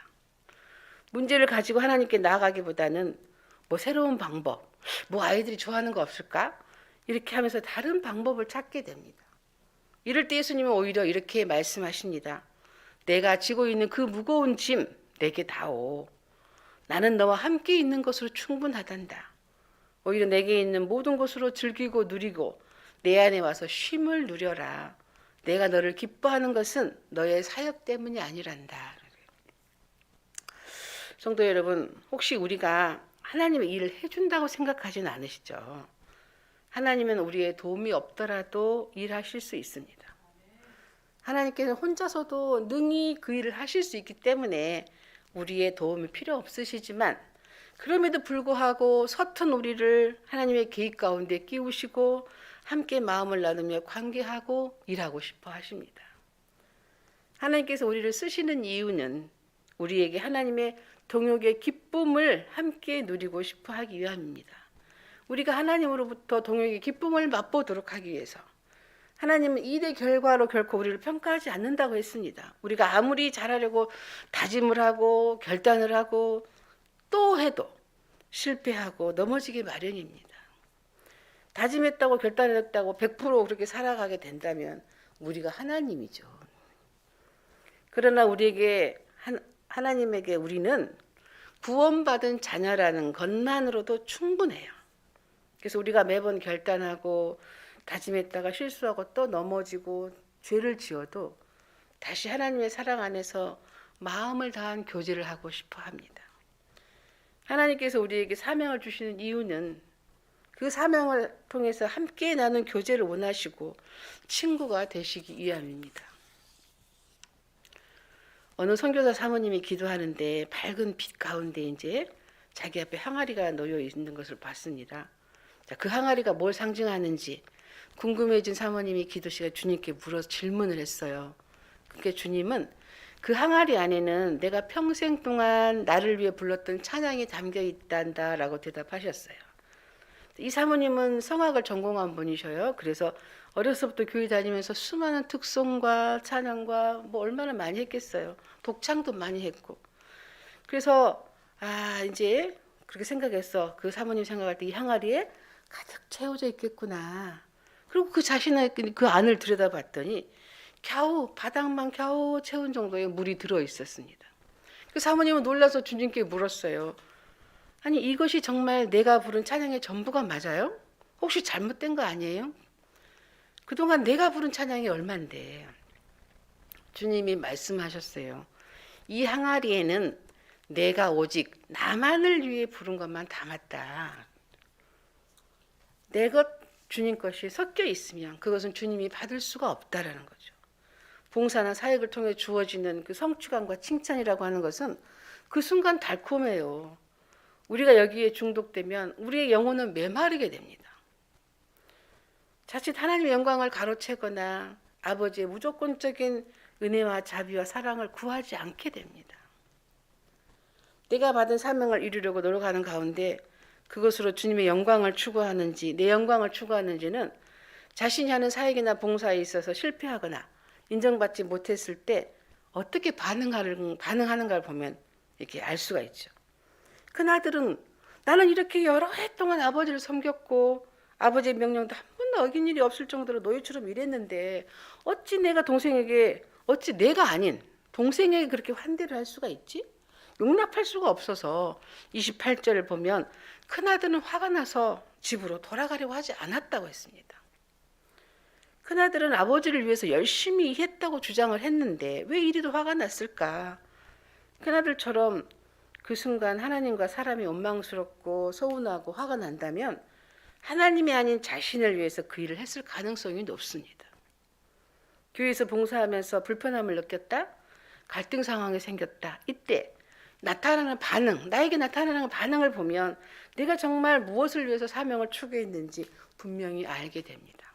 A: 문제를 가지고 하나님께 나아가기보다는 뭐 새로운 방법, 뭐 아이들이 좋아하는 거 없을까? 이렇게 하면서 다른 방법을 찾게 됩니다. 이럴 때 예수님은 오히려 이렇게 말씀하십니다. 내가 지고 있는 그 무거운 짐 내게 다오. 나는 너와 함께 있는 것으로 충분하단다. 오히려 내게 있는 모든 것으로 즐기고 누리고 내 안에 와서 쉼을 누려라. 내가 너를 기뻐하는 것은 너의 사역 때문이 아니란다. 성도 여러분, 혹시 우리가 하나님의 일을 해준다고 생각하지는 않으시죠? 하나님은 우리의 도움이 없더라도 일하실 수 있습니다. 하나님께서 혼자서도 능히 그 일을 하실 수 있기 때문에 우리의 도움이 필요 없으시지만 그럼에도 불구하고 서툰 우리를 하나님의 계획 가운데 끼우시고 함께 마음을 나누며 관계하고 일하고 싶어 하십니다. 하나님께서 우리를 쓰시는 이유는 우리에게 하나님의 동역의 기쁨을 함께 누리고 싶어 하기 위함입니다. 우리가 하나님으로부터 동역의 기쁨을 맛보도록 하기 위해서 하나님은 일의 결과로 결코 우리를 평가하지 않는다고 했습니다. 우리가 아무리 잘하려고 다짐을 하고 결단을 하고 또 해도 실패하고 넘어지기 마련입니다. 다짐했다고 결단했다고 100% 그렇게 살아가게 된다면 우리가 하나님이죠. 그러나 하나님에게 우리는 구원받은 자녀라는 것만으로도 충분해요. 그래서 우리가 매번 결단하고 다짐했다가 실수하고 또 넘어지고 죄를 지어도 다시 하나님의 사랑 안에서 마음을 다한 교제를 하고 싶어 합니다. 하나님께서 우리에게 사명을 주시는 이유는 그 사명을 통해서 함께 나눈 교제를 원하시고 친구가 되시기 위함입니다. 어느 선교사 사모님이 기도하는데 밝은 빛 가운데 이제 자기 앞에 항아리가 놓여 있는 것을 봤습니다. 자, 그 항아리가 뭘 상징하는지 궁금해진 사모님이 기도 시간에 주님께 물어서 질문을 했어요. 그러니까 주님은 그 항아리 안에는 내가 평생 동안 나를 위해 불렀던 찬양이 담겨 있단다라고 대답하셨어요. 이 사모님은 성악을 전공한 분이셔요. 그래서 어려서부터 교회 다니면서 수많은 특송과 찬양과 뭐 얼마나 많이 했겠어요. 독창도 많이 했고. 그래서 이제 그렇게 생각했어. 그 사모님 생각할 때 이 항아리에 가득 채워져 있겠구나. 그리고 그 자신의 그 안을 들여다봤더니 바닥만 겨우 채운 정도의 물이 들어 있었습니다. 그 사모님은 놀라서 주님께 물었어요. 아니 이것이 정말 내가 부른 찬양의 전부가 맞아요? 혹시 잘못된 거 아니에요? 그동안 내가 부른 찬양이 얼만데. 주님이 말씀하셨어요. 이 항아리에는 내가 오직 나만을 위해 부른 것만 담았다. 내 것 주님 것이 섞여 있으면 그것은 주님이 받을 수가 없다라는 거죠. 봉사나 사역을 통해 주어지는 그 성취감과 칭찬이라고 하는 것은 그 순간 달콤해요. 우리가 여기에 중독되면 우리의 영혼은 메마르게 됩니다. 자칫 하나님의 영광을 가로채거나 아버지의 무조건적인 은혜와 자비와 사랑을 구하지 않게 됩니다. 내가 받은 사명을 이루려고 노력하는 가운데 그것으로 주님의 영광을 추구하는지 내 영광을 추구하는지는 자신이 하는 사역이나 봉사에 있어서 실패하거나 인정받지 못했을 때 어떻게 반응하는가를 보면 이렇게 알 수가 있죠. 큰아들은 나는 이렇게 여러 해 동안 아버지를 섬겼고 아버지의 명령도 한 번도 어긴 일이 없을 정도로 노예처럼 일했는데 어찌 내가 아닌 동생에게 그렇게 환대를 할 수가 있지? 용납할 수가 없어서 28절을 보면 큰아들은 화가 나서 집으로 돌아가려고 하지 않았다고 했습니다. 큰아들은 아버지를 위해서 열심히 했다고 주장을 했는데 왜 이리도 화가 났을까? 큰아들처럼 그 순간 하나님과 사람이 원망스럽고 서운하고 화가 난다면 하나님이 아닌 자신을 위해서 그 일을 했을 가능성이 높습니다. 교회에서 봉사하면서 불편함을 느꼈다? 갈등 상황이 생겼다. 이때 나에게 나타나는 반응을 보면 내가 정말 무엇을 위해서 사명을 추구했는지 분명히 알게 됩니다.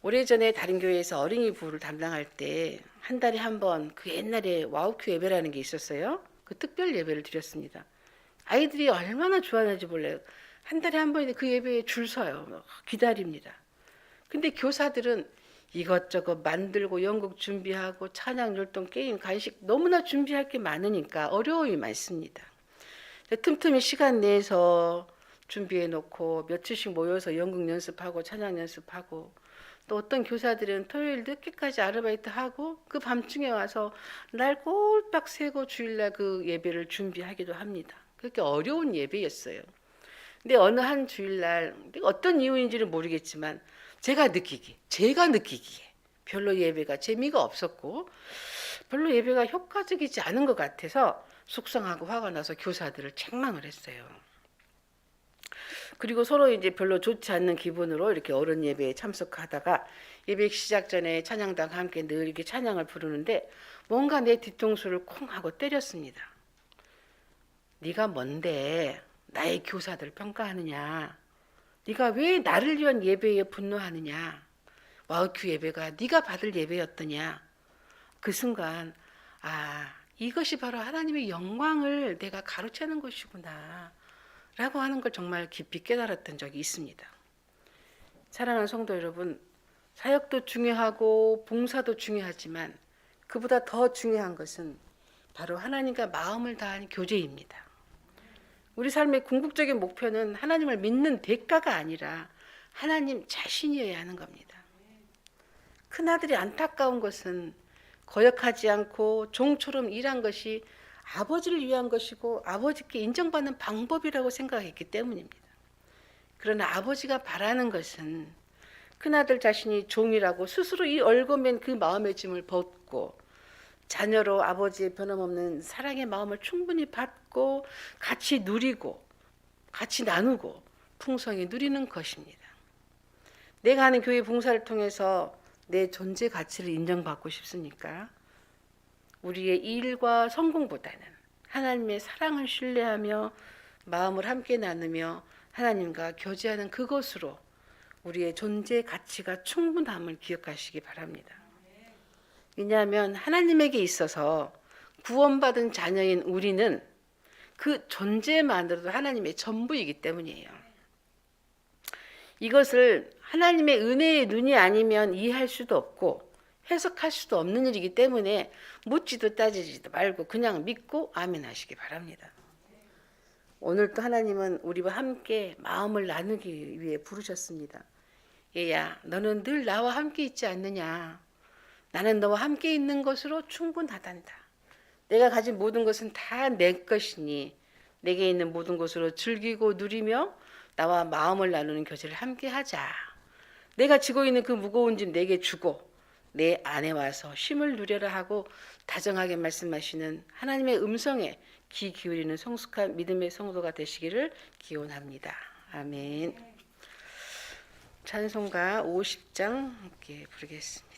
A: 오래전에 다른 교회에서 어린이 부를 담당할 때 한 달에 한 번 그 옛날에 와우큐 예배라는 게 있었어요. 그 특별 예배를 드렸습니다. 아이들이 얼마나 좋아하는지 몰라요. 한 달에 한 번인데 그 예배에 줄 서요. 기다립니다. 근데 교사들은 이것저것 만들고 연극 준비하고 찬양 율동 게임 간식 너무나 준비할 게 많으니까 어려움이 많습니다. 틈틈이 시간 내서 준비해 놓고 며칠씩 모여서 연극 연습하고 찬양 연습하고 또 어떤 교사들은 토요일 늦게까지 아르바이트 하고 그 밤중에 와서 날 꼴딱 새고 주일날 그 예배를 준비하기도 합니다. 그렇게 어려운 예배였어요. 근데 어느 한 주일날 어떤 이유인지는 모르겠지만 제가 느끼기에 별로 예배가 재미가 없었고 별로 예배가 효과적이지 않은 것 같아서 속상하고 화가 나서 교사들을 책망을 했어요. 그리고 서로 이제 별로 좋지 않는 기분으로 이렇게 어른 예배에 참석하다가 예배 시작 전에 찬양당 함께 늘 이렇게 찬양을 부르는데 뭔가 내 뒤통수를 콩 하고 때렸습니다. 네가 뭔데 나의 교사들 평가하느냐? 네가 왜 나를 위한 예배에 분노하느냐? 와우큐 예배가 네가 받을 예배였더냐? 그 순간 이것이 바로 하나님의 영광을 내가 가로채는 것이구나 라고 하는 걸 정말 깊이 깨달았던 적이 있습니다. 사랑하는 성도 여러분, 사역도 중요하고 봉사도 중요하지만 그보다 더 중요한 것은 바로 하나님과 마음을 다하는 교제입니다. 우리 삶의 궁극적인 목표는 하나님을 믿는 대가가 아니라 하나님 자신이어야 하는 겁니다. 큰아들이 안타까운 것은 거역하지 않고 종처럼 일한 것이 아버지를 위한 것이고 아버지께 인정받는 방법이라고 생각했기 때문입니다. 그러나 아버지가 바라는 것은 큰아들 자신이 종이라고 스스로 이 얽어맨 그 마음의 짐을 벗고 자녀로 아버지의 변함없는 사랑의 마음을 충분히 받고 같이 누리고 같이 나누고 풍성히 누리는 것입니다. 내가 하는 교회 봉사를 통해서 내 존재 가치를 인정받고 싶습니까? 우리의 일과 성공보다는 하나님의 사랑을 신뢰하며 마음을 함께 나누며 하나님과 교제하는 그것으로 우리의 존재 가치가 충분함을 기억하시기 바랍니다. 왜냐하면 하나님에게 있어서 구원받은 자녀인 우리는 그 존재만으로도 하나님의 전부이기 때문이에요. 이것을 하나님의 은혜의 눈이 아니면 이해할 수도 없고 해석할 수도 없는 일이기 때문에 묻지도 따지지도 말고 그냥 믿고 아멘 하시기 바랍니다. 오늘 또 하나님은 우리와 함께 마음을 나누기 위해 부르셨습니다. 얘야, 너는 늘 나와 함께 있지 않느냐? 나는 너와 함께 있는 것으로 충분하단다. 내가 가진 모든 것은 다 내 것이니 내게 있는 모든 것으로 즐기고 누리며 나와 마음을 나누는 교제를 함께 하자. 내가 지고 있는 그 무거운 짐 내게 주고 내 안에 와서 쉼을 누려라 하고 다정하게 말씀하시는 하나님의 음성에 귀 기울이는 성숙한 믿음의 성도가 되시기를 기원합니다. 아멘. 찬송가 50장 함께 부르겠습니다.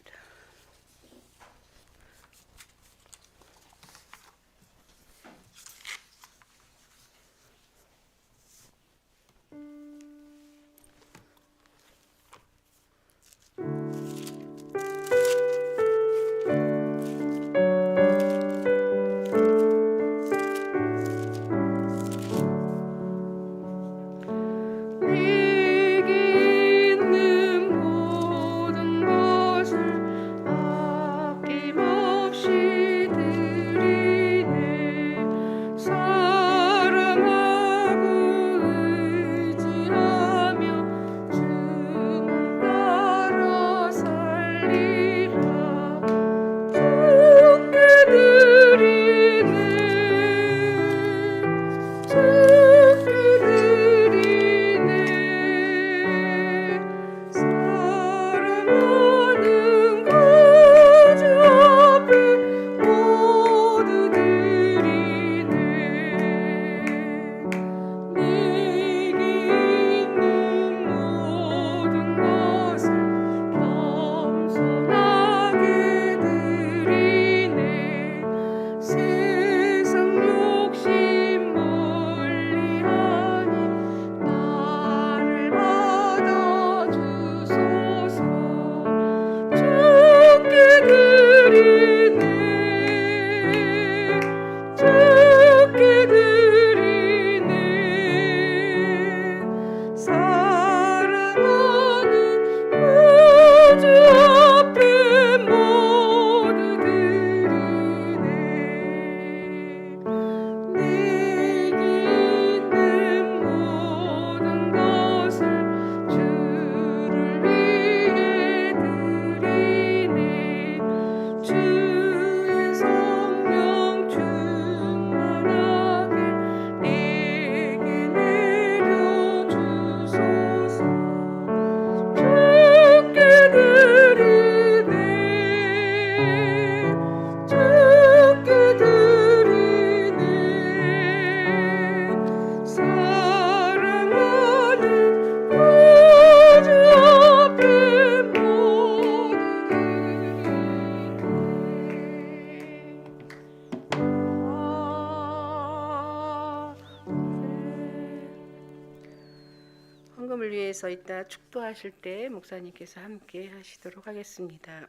A: 헌금을 위해서 이따 축도하실 때 목사님께서 함께 하시도록 하겠습니다.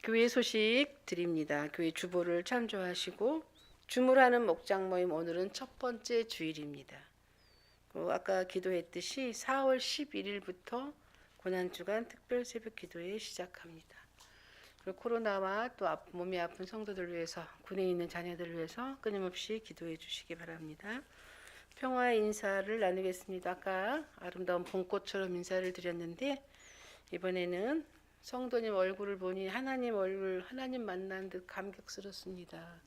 A: 교회 소식 드립니다. 교회 주보를 참조하시고 주물하는 목장 모임 오늘은 첫 번째 주일입니다. 그리고 아까 기도했듯이 4월 11일부터 고난주간 특별 새벽 기도회 시작합니다. 그리고 코로나와 또 몸이 아픈 성도들 위해서, 군에 있는 자녀들을 위해서 끊임없이 기도해 주시기 바랍니다. 평화의 인사를 나누겠습니다. 아까 아름다운 봄꽃처럼 인사를 드렸는데 이번에는 성도님 얼굴을 보니 하나님 얼굴, 하나님 만난 듯 감격스럽습니다.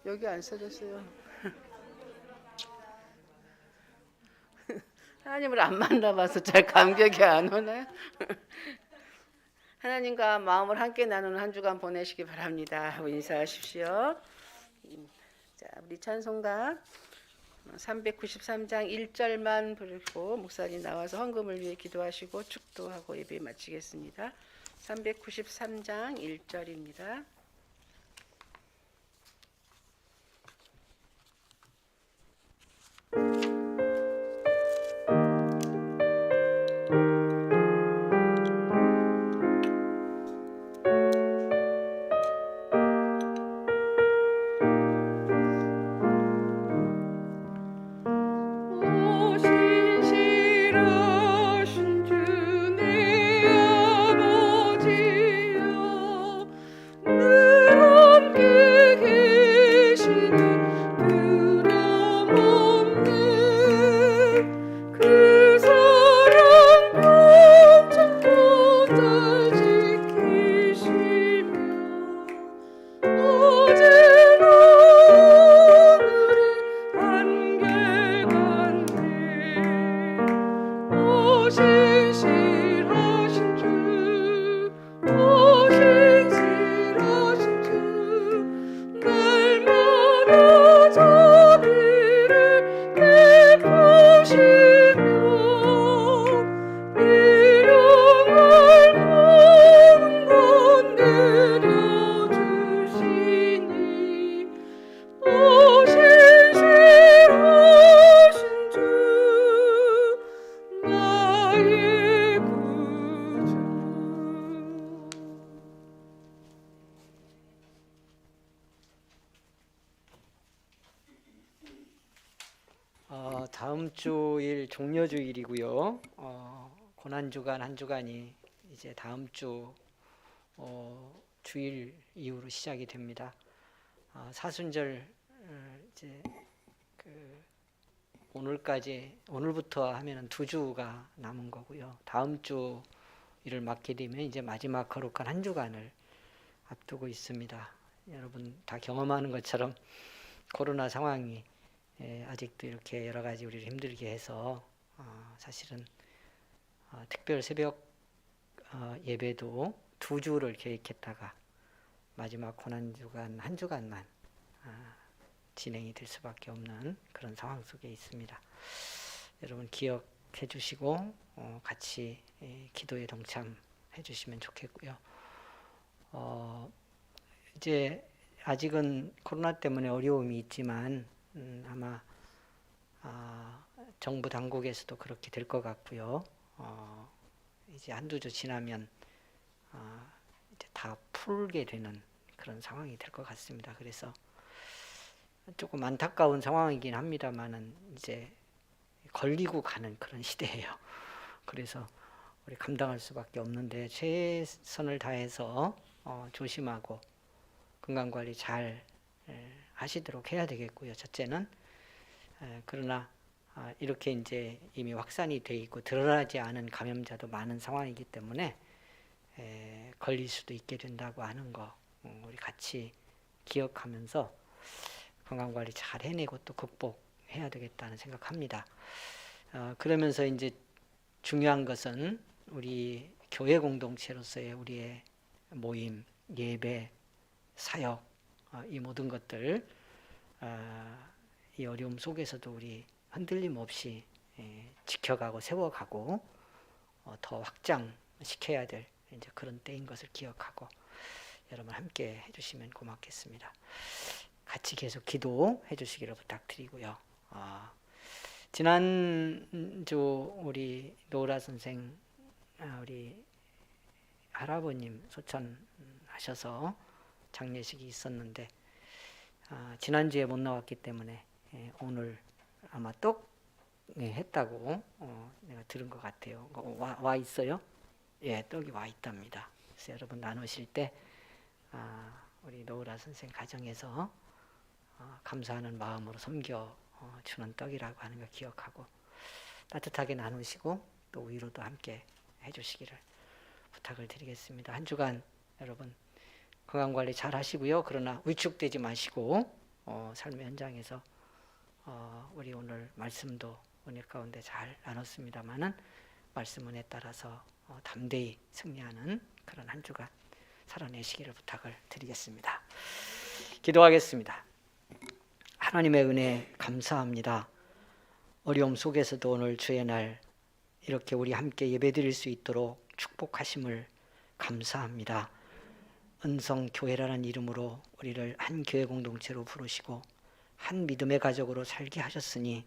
A: 여기 안 써졌어요. 하나님을 안 만나봐서 잘 감격이 안 오나요? 하나님과 마음을 함께 나누는 한 주간 보내시기 바랍니다. 하고 인사하십시오. 자, 우리 찬송가 393장 1절만 부르고 목사님 나와서 헌금을 위해 기도하시고 축도하고 예배 마치겠습니다. 393장 1절입니다.
C: 다음 주일 종려주일이고요. 고난주간 한 주간이 이제 다음 주 주일 이후로 시작이 됩니다. 사순절 이제 오늘부터 하면은 2주가 남은 거고요. 다음 주 일을 맡게 되면 이제 마지막 거룩한 한 주간을 앞두고 있습니다. 여러분 다 경험하는 것처럼 코로나 상황이 아직도 이렇게 여러 가지 우리를 힘들게 해서 사실은 특별 새벽 예배도 2주를 계획했다가 마지막 고난주간 한 주간만 진행이 될 수밖에 없는 그런 상황 속에 있습니다. 여러분 기억해 주시고 같이 기도에 동참해 주시면 좋겠고요. 이제 아직은 코로나 때문에 어려움이 있지만 아마 정부 당국에서도 그렇게 될 것 같고요. 이제 한두 주 지나면 이제 다 풀게 되는 그런 상황이 될 것 같습니다. 그래서 조금 안타까운 상황이긴 합니다만은 이제 걸리고 가는 그런 시대예요. 그래서 우리 감당할 수밖에 없는데 최선을 다해서 조심하고 건강관리 잘 하시도록 해야 되겠고요. 첫째는 그러나 이렇게 이제 이미 확산이 돼 있고 드러나지 않은 감염자도 많은 상황이기 때문에 걸릴 수도 있게 된다고 하는 거 우리 같이 기억하면서 건강관리 잘 해내고 또 극복해야 되겠다는 생각합니다. 그러면서 이제 중요한 것은 우리 교회 공동체로서의 우리의 모임, 예배, 사역 이 모든 것들 이 어려움 속에서도 우리 흔들림 없이 지켜가고 세워가고 더 확장시켜야 될 이제 그런 때인 것을 기억하고 여러분 함께 해주시면 고맙겠습니다. 같이 계속 기도해 주시기를 부탁드리고요. 지난주 우리 노라 선생 우리 할아버님 소천하셔서 장례식이 있었는데 지난주에 못 나왔기 때문에 오늘 아마 떡 했다고 내가 들은 것 같아요. 와 있어요? 예, 떡이 와 있답니다. 그래서 여러분 나누실 때 우리 노으라 선생 가정에서 감사하는 마음으로 섬겨 주는 떡이라고 하는 걸 기억하고 따뜻하게 나누시고 또 위로도 함께 해주시기를 부탁을 드리겠습니다. 한 주간 여러분 건강관리 잘 하시고요. 그러나 위축되지 마시고 삶의 현장에서 우리 오늘 말씀도 은혜 가운데 잘 나눴습니다마는 말씀 은혜 따라서 담대히 승리하는 그런 한 주간 살아내시기를 부탁을 드리겠습니다. 기도하겠습니다. 하나님의 은혜 감사합니다. 어려움 속에서도 오늘 주의 날 이렇게 우리 함께 예배드릴 수 있도록 축복하심을 감사합니다. 은성교회라는 이름으로 우리를 한 교회 공동체로 부르시고 한 믿음의 가족으로 살게 하셨으니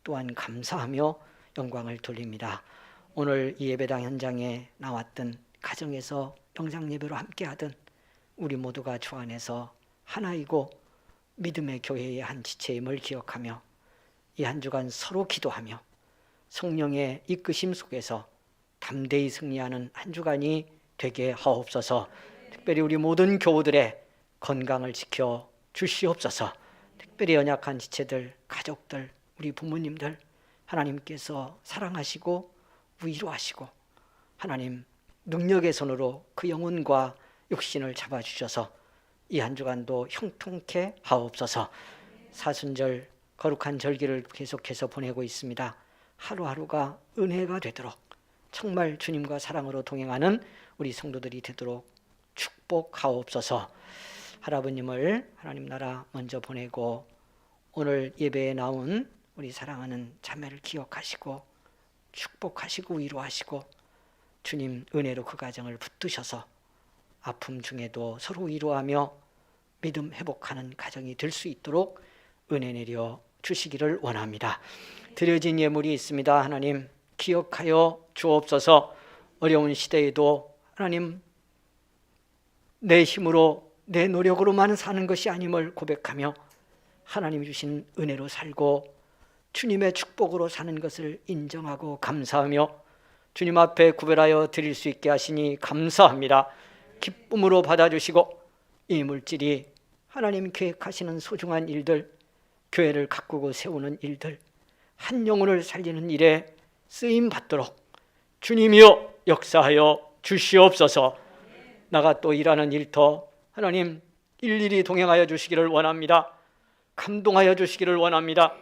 C: 또한 감사하며 영광을 돌립니다. 오늘 이 예배당 현장에 나왔던 가정에서 영상 예배로 함께하던 우리 모두가 주 안에서 하나이고 믿음의 교회의 한 지체임을 기억하며 이 한 주간 서로 기도하며 성령의 이끄심 속에서 담대히 승리하는 한 주간이 되게 하옵소서. 특별히 우리 모든 교우들의 건강을 지켜 주시옵소서. 특별히 연약한 지체들, 가족들, 우리 부모님들 하나님께서 사랑하시고 위로하시고 하나님 능력의 손으로 그 영혼과 육신을 잡아주셔서 이 한 주간도 형통케 하옵소서. 사순절 거룩한 절기를 계속해서 보내고 있습니다. 하루하루가 은혜가 되도록 정말 주님과 사랑으로 동행하는 우리 성도들이 되도록 축복하옵소서. 할아버님을 하나님 나라 먼저 보내고 오늘 예배에 나온 우리 사랑하는 자매를 기억하시고 축복하시고 위로하시고 주님 은혜로 그 가정을 붙드셔서 아픔 중에도 서로 위로하며 믿음 회복하는 가정이 될 수 있도록 은혜 내려 주시기를 원합니다. 드려진 예물이 있습니다. 하나님 기억하여 주옵소서. 어려운 시대에도 하나님 내 힘으로 내 노력으로만 사는 것이 아님을 고백하며 하나님이 주신 은혜로 살고 주님의 축복으로 사는 것을 인정하고 감사하며 주님 앞에 구별하여 드릴 수 있게 하시니 감사합니다. 기쁨으로 받아주시고 이 물질이 하나님 계획하시는 소중한 일들, 교회를 가꾸고 세우는 일들, 한 영혼을 살리는 일에 쓰임 받도록 주님이여 역사하여 주시옵소서. 나가 또 일하는 일터 하나님 일일이 동행하여 주시기를 원합니다. 감동하여 주시기를 원합니다.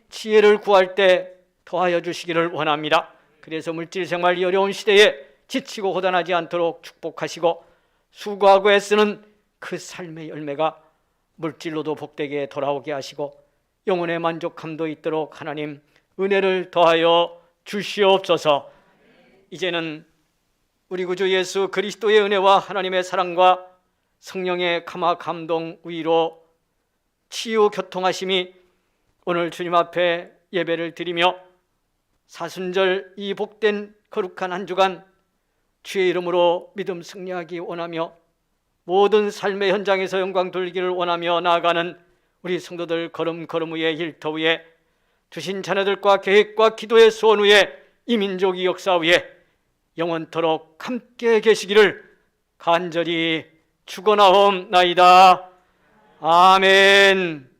C: 지혜를 구할 때 더하여 주시기를 원합니다. 그래서 물질 생활이 어려운 시대에 지치고 고단하지 않도록 축복하시고 수고하고 애쓰는 그 삶의 열매가 물질로도 복되게 돌아오게 하시고 영혼의 만족함도 있도록 하나님 은혜를 더하여 주시옵소서. 이제는 우리 구주 예수 그리스도의 은혜와 하나님의 사랑과 성령의 감화 감동 위로 치유 교통하심이 오늘 주님 앞에 예배를 드리며 사순절 이 복된 거룩한 한 주간 주의 이름으로 믿음 승리하기 원하며 모든 삶의 현장에서 영광 돌리기를 원하며 나아가는 우리 성도들 걸음걸음 위에 일터 위에 주신 자녀들과 계획과 기도의 소원 위에 이 민족이 역사 위에 영원토록 함께 계시기를 간절히 축원하옵나이다. 아멘.